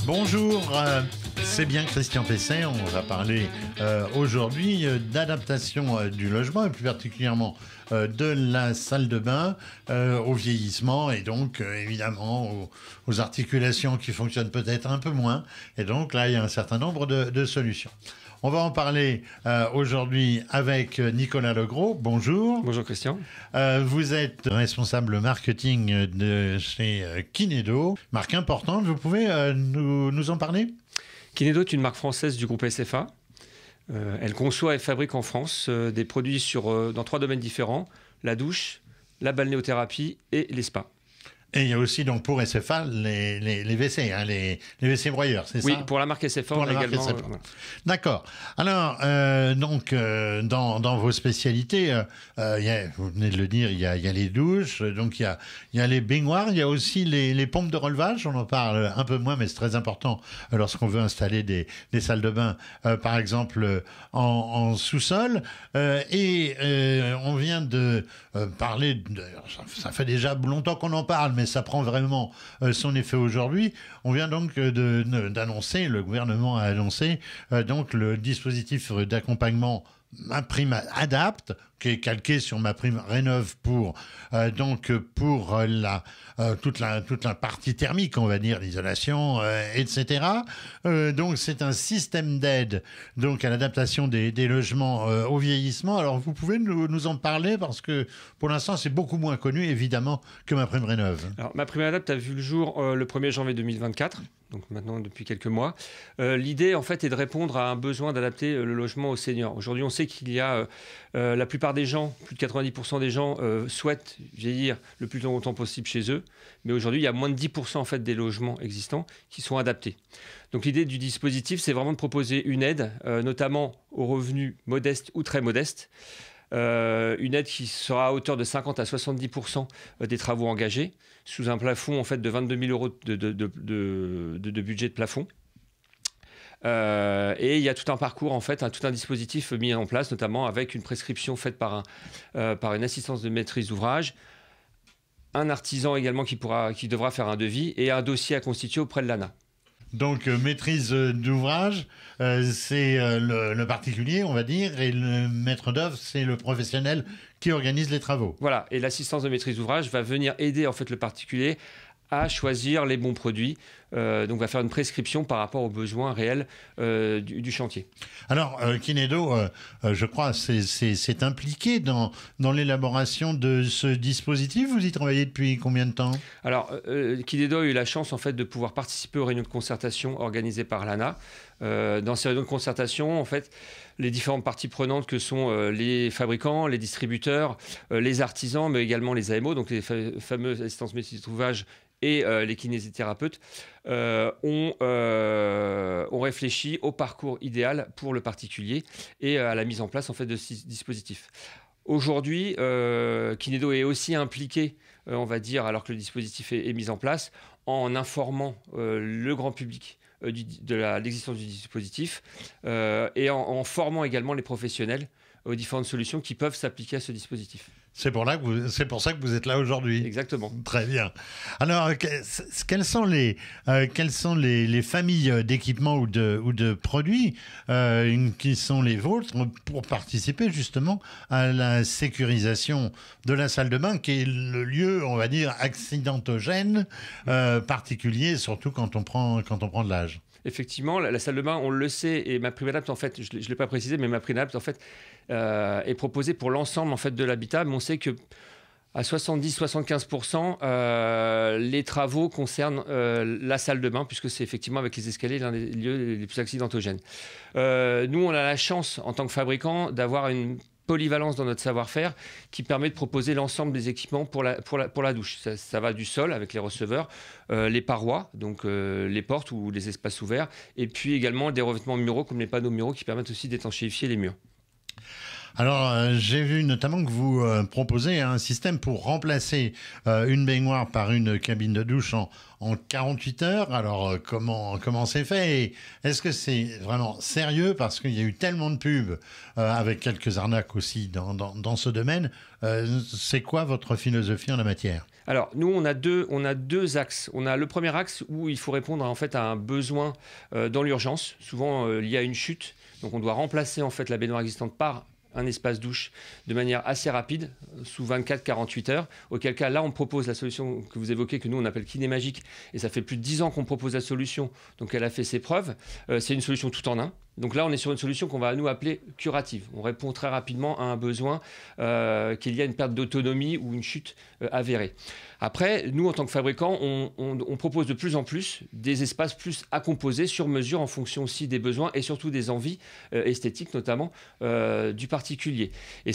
Bonjour, c'est bien Christian Pesset. On va parler aujourd'hui d'adaptation du logement et plus particulièrement de la salle de bain au vieillissement et donc évidemment aux articulations qui fonctionnent peut-être un peu moins. Et donc là, il y a un certain nombre de solutions. On va en parler aujourd'hui avec Nicolas Legros. Bonjour. Bonjour Christian. Vous êtes responsable marketing de chez Kinedo, marque importante. Vous pouvez nous en parler ? Kinedo est une marque française du groupe SFA. Elle conçoit et fabrique en France des produits dans 3 domaines différents, la douche, la balnéothérapie et les spas. Et il y a aussi donc pour SFA les WC, hein, les WC broyeurs, c'est ça ? Oui, pour la marque SFA, pour on a également. Voilà. D'accord. Alors, dans vos spécialités, vous venez de le dire, il y a les douches, donc il y a les baignoires, il y a aussi les pompes de relevage. On en parle un peu moins, mais c'est très important lorsqu'on veut installer des salles de bain, par exemple en sous-sol. On vient de parler, ça fait déjà longtemps qu'on en parle, mais ça prend vraiment son effet aujourd'hui. On vient donc d'annoncer, le gouvernement a annoncé donc le dispositif d'accompagnement MaPrimeAdapt, qui est calqué sur MaPrimeRénov' pour toute la partie thermique, on va dire, l'isolation, etc. Donc c'est un système d'aide donc à l'adaptation des logements au vieillissement. Alors vous pouvez nous en parler parce que pour l'instant c'est beaucoup moins connu évidemment que MaPrimeRénov'. Alors MaPrimeAdapt a vu le jour le 1er janvier 2024. Donc maintenant depuis quelques mois. L'idée en fait est de répondre à un besoin d'adapter le logement aux seniors. Aujourd'hui on sait qu'il y a la plupart des gens, plus de 90% des gens souhaitent vieillir le plus longtemps possible chez eux. Mais aujourd'hui il y a moins de 10% en fait des logements existants qui sont adaptés. Donc l'idée du dispositif c'est vraiment de proposer une aide, notamment aux revenus modestes ou très modestes. Une aide qui sera à hauteur de 50 à 70% des travaux engagés, sous un plafond en fait, de 22 000 euros de budget de plafond. Et il y a tout un parcours, en fait, tout un dispositif mis en place, notamment avec une prescription faite par une assistance de maîtrise d'ouvrage, un artisan également qui devra faire un devis et un dossier à constituer auprès de l'ANA. Donc, maîtrise d'ouvrage, c'est le particulier, on va dire, et le maître d'œuvre, c'est le professionnel qui organise les travaux. Voilà, et l'assistance de maîtrise d'ouvrage va venir aider en fait, le particulier à choisir les bons produits, donc va faire une prescription par rapport aux besoins réels du chantier. Alors, Kinedo, je crois, c'est impliqué dans l'élaboration de ce dispositif. Vous y travaillez depuis combien de temps ? Alors, Kinedo a eu la chance en fait, de pouvoir participer aux réunions de concertation organisées par l'ANA. Dans ces réunions de concertation, en fait, les différentes parties prenantes que sont les fabricants, les distributeurs, les artisans, mais également les AMO, donc les fameuses assistances maîtrise d'ouvrage et les kinésithérapeutes ont réfléchi au parcours idéal pour le particulier et à la mise en place en fait, de ce dispositif. Aujourd'hui, Kinedo est aussi impliqué, on va dire, alors que le dispositif est mis en place, en informant le grand public de l'existence du dispositif et en formant également les professionnels aux différentes solutions qui peuvent s'appliquer à ce dispositif. C'est pour ça que vous êtes là aujourd'hui. Exactement. Très bien. Alors, quelles sont les familles d'équipements ou de produits qui sont les vôtres pour participer justement à la sécurisation de la salle de bain, qui est le lieu, on va dire, accidentogène particulier, surtout quand on prend de l'âge. Effectivement, la salle de bain, on le sait, et MaPrimeAdapt, en fait, je ne l'ai pas précisé, mais MaPrimeAdapt, en fait, est proposé pour l'ensemble en fait, de l'habitat. Mais on sait que à 70-75%, les travaux concernent la salle de bain, puisque c'est effectivement avec les escaliers l'un des lieux les plus accidentogènes. Nous, on a la chance, en tant que fabricant, d'avoir une polyvalence dans notre savoir-faire qui permet de proposer l'ensemble des équipements pour la douche. Ça va du sol avec les receveurs, les parois, donc les portes ou les espaces ouverts, et puis également des revêtements muraux comme les panneaux muraux qui permettent aussi d'étanchéifier les murs. Alors, j'ai vu notamment que vous proposez un système pour remplacer une baignoire par une cabine de douche en 48 heures. Alors, comment c'est fait? Et est-ce que c'est vraiment sérieux? Parce qu'il y a eu tellement de pubs, avec quelques arnaques aussi dans ce domaine. C'est quoi votre philosophie en la matière? Alors, nous, on a deux axes. On a le premier axe où il faut répondre en fait à un besoin dans l'urgence, souvent lié à une chute. Donc, on doit remplacer en fait la baignoire existante par un espace douche de manière assez rapide, sous 24-48 heures, auquel cas là on propose la solution que vous évoquez, que nous on appelle Kiné Magique, et ça fait plus de 10 ans qu'on propose la solution, donc elle a fait ses preuves. C'est une solution tout en un. Donc là on est sur une solution qu'on va nous appeler curative. On répond très rapidement à un besoin qu'il y a une perte d'autonomie ou une chute avérée. Après, nous en tant que fabricants, on propose de plus en plus des espaces plus à composer sur mesure en fonction aussi des besoins et surtout des envies esthétiques notamment du particulier. Et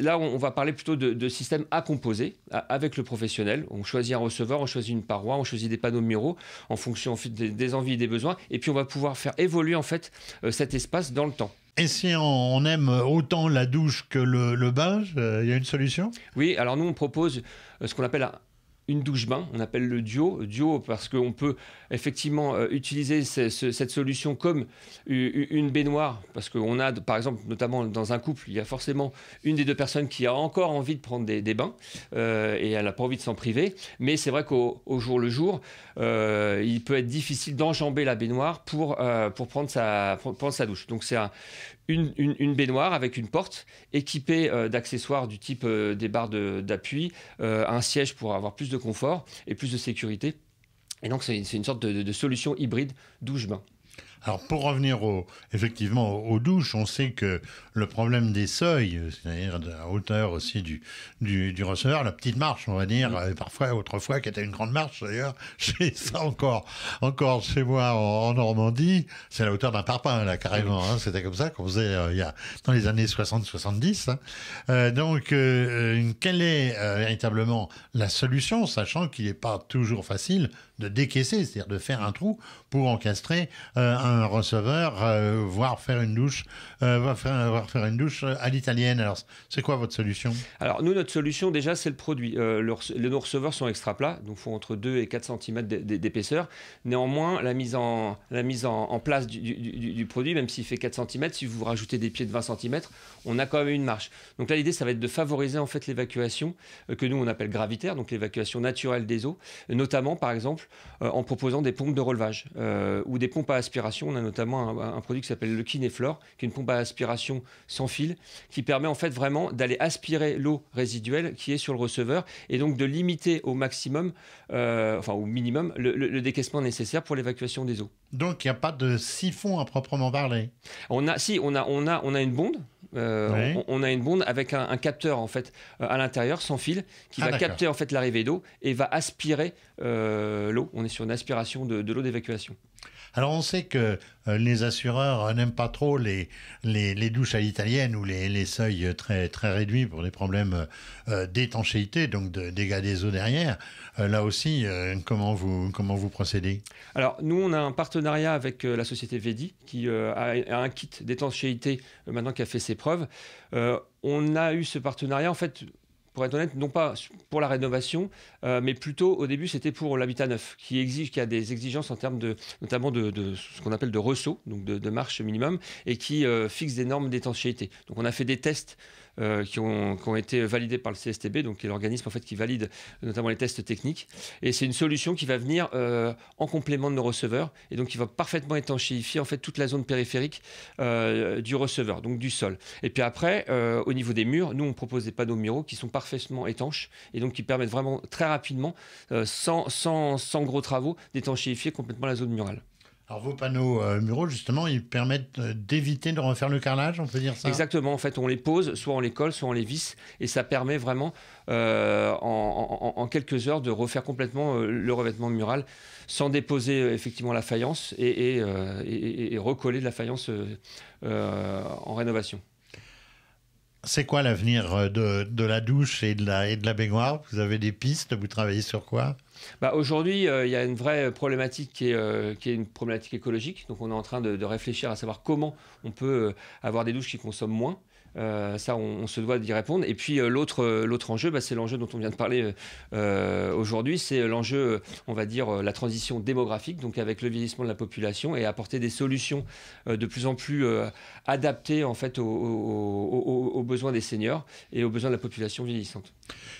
là, on va parler plutôt de système à composer avec le professionnel. On choisit un receveur, on choisit une paroi, on choisit des panneaux muraux en fonction en fait, des envies et des besoins. Et puis, on va pouvoir faire évoluer en fait cet espace dans le temps. Et si on aime autant la douche que le bain, il y a une solution? Oui, alors nous, on propose ce qu'on appelle une douche-bain, on appelle le duo. Duo parce qu'on peut effectivement utiliser cette solution comme une baignoire, parce qu'on a, par exemple, notamment dans un couple, il y a forcément une des deux personnes qui a encore envie de prendre des bains et elle n'a pas envie de s'en priver. Mais c'est vrai qu'au jour le jour, il peut être difficile d'enjamber la baignoire pour prendre sa douche. Donc c'est une baignoire avec une porte équipée d'accessoires du type des barres d'appui, un siège pour avoir plus de confort et plus de sécurité. Et donc, c'est une sorte de solution hybride douche-bain. Alors, pour revenir effectivement aux douches, on sait que le problème des seuils, c'est-à-dire de la hauteur aussi du receveur, la petite marche, on va dire, parfois, autrefois, qui était une grande marche d'ailleurs, j'ai ça encore chez moi en Normandie, c'est la hauteur d'un parpaing, là, carrément. Hein, c'était comme ça qu'on faisait dans les années 60-70. Hein. Donc, quelle est véritablement la solution, sachant qu'il n'est pas toujours facile de décaisser, c'est-à-dire de faire un trou pour encastrer un receveur, voire faire une douche, faire une douche à l'italienne. Alors, c'est quoi votre solution? Alors, nous, notre solution, déjà, c'est le produit. Nos receveurs sont extra plats, donc font entre 2 et 4 cm d'épaisseur. Néanmoins, la mise en place du produit, même s'il fait 4 cm, si vous rajoutez des pieds de 20 cm, on a quand même une marge. Donc là, l'idée, ça va être de favoriser en fait l'évacuation que nous, on appelle gravitaire, donc l'évacuation naturelle des eaux, notamment, par exemple, en proposant des pompes de relevage ou des pompes à aspiration. On a notamment un produit qui s'appelle le Kineflore, qui est une pompe à aspiration sans fil, qui permet en fait vraiment d'aller aspirer l'eau résiduelle qui est sur le receveur et donc de limiter au maximum, au minimum, le décaissement nécessaire pour l'évacuation des eaux. Donc il n'y a pas de siphon à proprement parler? On a une bonde. Oui. On a une bonde avec un capteur en fait à l'intérieur sans fil qui va capter en fait l'arrivée d'eau et va aspirer l'eau. On est sur une aspiration de l'eau d'évacuation. Alors on sait que les assureurs n'aiment pas trop les douches à l'italienne ou les seuils très, très réduits pour des problèmes d'étanchéité, donc de dégâts des eaux derrière. Là aussi, comment vous procédez? Alors nous, on a un partenariat avec la société Vedi qui a un kit d'étanchéité maintenant qui a fait ses preuves. On a eu ce partenariat en fait, pour être honnête, non pas pour la rénovation, mais plutôt au début c'était pour l'habitat neuf, qui a des exigences en termes notamment de ce qu'on appelle de ressaut, donc de marche minimum, et qui fixe des normes d'étanchéité. Donc on a fait des tests qui ont été validés par le CSTB, donc qui est l'organisme en fait qui valide notamment les tests techniques. Et c'est une solution qui va venir en complément de nos receveurs et donc qui va parfaitement étanchéifier en fait toute la zone périphérique du receveur, donc du sol. Et puis après, au niveau des murs, nous on propose des panneaux muraux qui sont parfaitement étanches et donc qui permettent vraiment très rapidement, sans gros travaux, d'étanchéifier complètement la zone murale. Alors vos panneaux muraux, justement, ils permettent d'éviter de refaire le carrelage, on peut dire ça? Exactement, en fait on les pose, soit on les colle, soit on les visse, et ça permet vraiment en quelques heures de refaire complètement le revêtement mural sans déposer effectivement la faïence et recoller de la faïence en rénovation. C'est quoi l'avenir de la douche et de la baignoire? Vous avez des pistes? Vous travaillez sur quoi? Aujourd'hui, il y a une vraie problématique qui est une problématique écologique. Donc on est en train de réfléchir à savoir comment on peut avoir des douches qui consomment moins. Ça, on se doit d'y répondre. Et puis l'autre enjeu, c'est l'enjeu dont on vient de parler aujourd'hui, c'est l'enjeu, on va dire, la transition démographique, donc avec le vieillissement de la population, et apporter des solutions de plus en plus adaptées en fait aux besoins des seniors et aux besoins de la population vieillissante.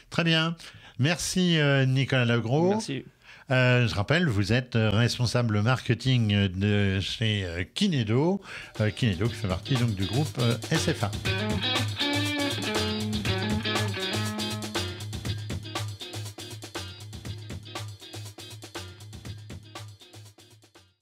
Très bien. Merci Nicolas Legros. Merci. Je rappelle, vous êtes responsable marketing de chez Kinedo. Kinedo qui fait partie donc du groupe SFA.